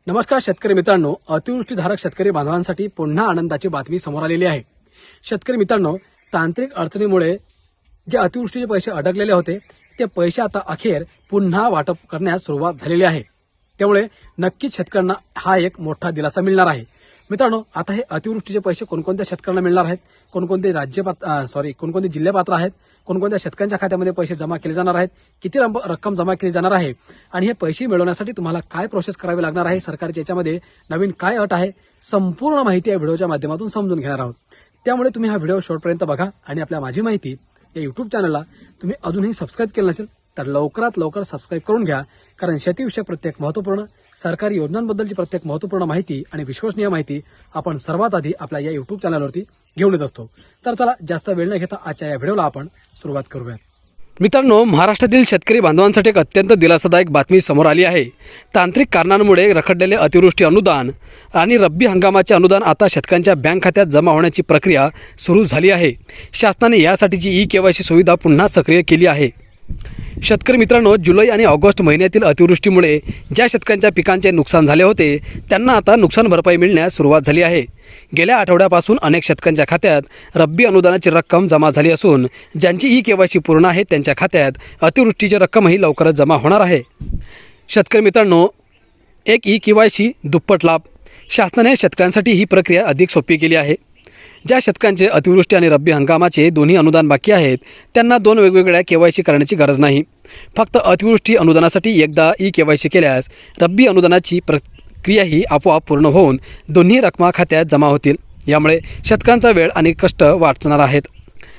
नमस्कार शेतकरी मित्रांनो, अतिवृष्टीधारक शेतकरी बांधवांसाठी पुन्हा आनंदाची बातमी समोर आलेली आहे। शेतकरी मित्रांनो, तांत्रिक अडचणीमुळे जे अतिवृष्टीचे पैसे अडकलेले होते ते पैसे आता अखेर पुन्हा वाटप करण्यास सुरुवात झालेली आहे। त्यामुळे नक्कीच शेतकऱ्यांना हा एक मोठा दिलासा मिळणार आहे। मित्रांनो, आता हे अतिवृष्टीचे पैसे कोणकोणत्या शेतकऱ्यांना मिळणार आहेत, कोणकोणते कोणकोणते जिल्हे पात्र आहेत, कोणकोणत्या शेतकऱ्यांच्या खात्यामध्ये पैसे जमा केले जाणार आहेत, किती रक्कम जमा केली जाणार आहे आणि हे पैसे मिळवण्यासाठी तुम्हाला काय प्रोसेस करावी लागणार आहे, सरकारच्या याच्यामध्ये नवीन काय अट आहे, संपूर्ण माहिती या व्हिडिओच्या माध्यमातून समजून घेणार आहोत। त्यामुळे तुम्ही हा व्हिडिओ शेवटपर्यंत बघा आणि आपल्या माझी माहिती या YouTube चॅनलला तुम्ही अजूनही सबस्क्राइब केलं नसेल तर लवकरात लवकर सबस्क्राइब करून घ्या, कारण शेतीविषयक प्रत्येक महत्त्वपूर्ण सरकारी योजनांबद्दलची प्रत्येक महत्त्वपूर्ण माहिती आणि विश्वसनीय माहिती आपण सर्वात आधी आपल्या या YouTube चॅनलवरती घेऊन येत असतो। तर चला जास्त वेळ न घेता आजच्या या व्हिडिओला आपण सुरुवात करूया। मित्रांनो, महाराष्ट्रातील शेतकरी बांधवांसाठी एक अत्यंत दिलासादायक बातमी समोर आली आहे। तांत्रिक कारणांमुळे रखडलेले अतिवृष्टी अनुदान आणि रब्बी हंगामाचे अनुदान आता शेतकऱ्यांच्या बँक खात्यात जमा होण्याची प्रक्रिया सुरू झाली आहे। शासनाने यासाठीची ई-केवायसी सुविधा पुन्हा सक्रिय केली आहे। शेतकरी मित्रांनो, जुलै आणि ऑगस्ट महिन्यातील अतिवृष्टीमुळे ज्या शेतकऱ्यांच्या पिकांचे नुकसान झाले होते त्यांना आता नुकसान भरपाई मिळण्यास सुरुवात झाली आहे। गेल्या आठवड्यापासून अनेक शेतकऱ्यांच्या खात्यात रब्बी अनुदानाची रक्कम जमा झाली असून ज्यांची ई-केवायसी पूर्ण आहे त्यांच्या खात्यात अतिवृष्टीची रक्कमही लवकरच जमा होणार आहे। शेतकरी मित्रांनो, एक ई-केवायसी दुप्पट लाभ। शासनाने शेतकऱ्यांसाठी ही प्रक्रिया अधिक सोपी केली आहे। ज्या शेतकऱ्यांचे अतिवृष्टी आणि रब्बी हंगामाचे दोन्ही अनुदान बाकी आहेत त्यांना दोन वेगवेगळ्या केवायसी करण्याची गरज नाही। फक्त अतिवृष्टी अनुदानासाठी एकदा ई-केवायसी केल्यास रब्बी अनुदानाची प्रक्रिया ही आपोआप पूर्ण होऊन दोन्ही रकमा खात्यात जमा होतील। यामुळे शेतकऱ्यांचा वेळ आणि कष्ट वाचणार आहेत।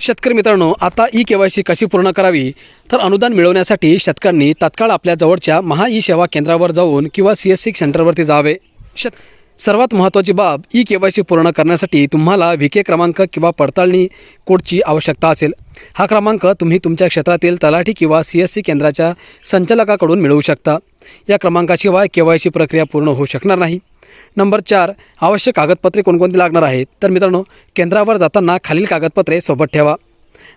शेतकरी मित्रांनो, आता ई-केवायसी कशी पूर्ण करावी तर अनुदान मिळवण्यासाठी शेतकऱ्यांनी तात्काळ आपल्या जवळच्या महा ई सेवा केंद्रावर जाऊन किंवा CSC सेंटरवरती जावे। सर्वात महत्त्वाची बाब, ई-केवायसी पूर्ण करण्यासाठी तुम्हाला VK क्रमांक किंवा पडताळणी कोडची आवश्यकता असेल। हा क्रमांक तुम्ही तुमच्या क्षेत्रातील तलाठी किंवा CSC केंद्राच्या संचालकाकडून मिळवू शकता। या क्रमांकाशिवाय केवायसी प्रक्रिया पूर्ण होऊ शकणार नाही। नंबर 4, आवश्यक कागदपत्रे कोणकोणती लागणार आहेत तर मित्रांनो, केंद्रावर जाताना खालील कागदपत्रे सोबत ठेवा: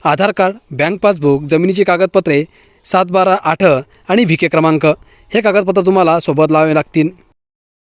आधार कार्ड, बँक पासबुक, जमिनीची कागदपत्रे, 7/12/8 आणि VK क्रमांक। हे कागदपत्र तुम्हाला सोबत लावावे लागतील।